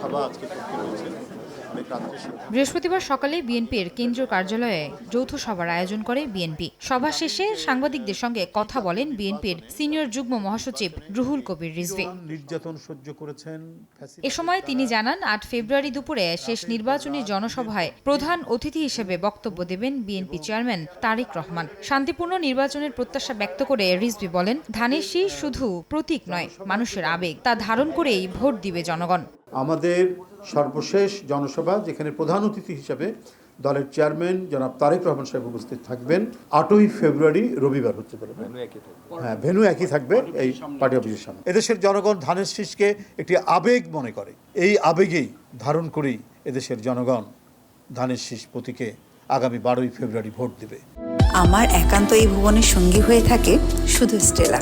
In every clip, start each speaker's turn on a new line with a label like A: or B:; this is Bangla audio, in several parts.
A: সভা আজকে করতে হয়েছে।
B: বৃহস্পতিবার সকালে বিএনপির কেন্দ্রীয় কার্যালয়ে যৌথ সভার আয়োজন করে বিএনপি। সভা শেষে সাংবাদিকদের সঙ্গে কথা বলেন বিএনপির সিনিয়র যুগ্ম মহাসচিব রুহুল কবির রিজভী।
A: নির্যাতন সহ্য করেছেন।
B: এ সময় তিনি জানান ৮ ফেব্রুয়ারি দুপুরে শেষ নির্বাচনী জনসভায় প্রধান অতিথি হিসেবে বক্তব্য দেবেন বিএনপি চেয়ারম্যান তারেক রহমান। শান্তিপূর্ণ নির্বাচনের প্রত্যাশা ব্যক্ত করে রিজভী বলেন, ধানের শীষ শুধু প্রতীক নয়, মানুষের আবেগ। তা ধারণ করেই ভোট দিবে জনগণ।
A: আমাদের সর্বশেষ জনসভা, যেখানে প্রধান অতিথি হিসেবে দলের চেয়ারম্যান জনাব তারেক রহমান সাহেব উপস্থিত থাকবেন, ৮ই ফেব্রুয়ারি রবিবার হচ্ছে। হ্যাঁ, ভেন্যু একই থাকবে, এই পার্টি অফিসের সামনে। এদেশের জনগণ ধানের শীষকে একটি আবেগ মনে করে। এই আবেগেই ধারণ করেই এদেশের জনগণ ধানের শীষ প্রতীকে আগামী 12ই ফেব্রুয়ারি ভোট দেবে।
C: আমার একান্ত এই ভুবনের সঙ্গী হয়ে থাকে শুধু স্টেলা।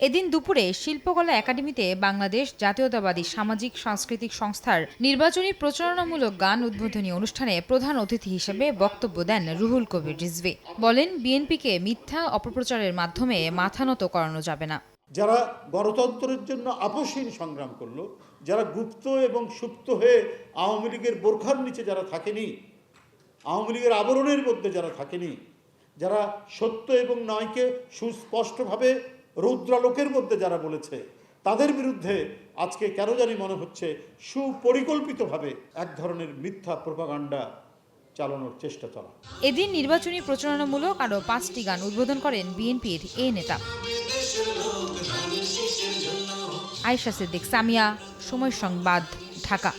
B: এদিন দুপুরে শিল্পকলা একাডেমিতে বাংলাদেশ জাতীয়তাবাদী সামাজিক সাংস্কৃতিক সংস্থার নির্বাচনী প্রচারণামূলক গান উদ্বোধনী অনুষ্ঠানে প্রধান অতিথি হিসেবে বক্তব্য দেন রুহুল কবির রিজভী। বলেন, বিএনপিকে মিথ্যা অপপ্রচারের মাধ্যমে মাথা নত করানো যাবে না।
A: যারা গণতন্ত্রের জন্য আপোষহীন সংগ্রাম করলো, যারা গুপ্ত এবং সুপ্ত হয়ে আওয়ামী লীগের বোরখার নিচে যারা থাকেনি, আওয়ামী লীগের আবরণের মধ্যে যারা থাকেনি, যারা সত্য এবং নয়কে সুস্পষ্টভাবে রৌদ্রালোকের মধ্যে যারা বলেছে, তাদের বিরুদ্ধে আজকে কেন জানি মনে হচ্ছে সুপরিকল্পিতভাবে এক ধরনের মিথ্যা প্রোপাগান্ডা চালানোর চেষ্টা চলা।
B: এদিন নির্বাচনী প্রচারণামূলক আরও 5টি গান উদ্বোধন করেন বিএনপির এ নেতা। আয়েশা সিদ্দিক, সামিয়া, সময় সংবাদ, ঢাকা।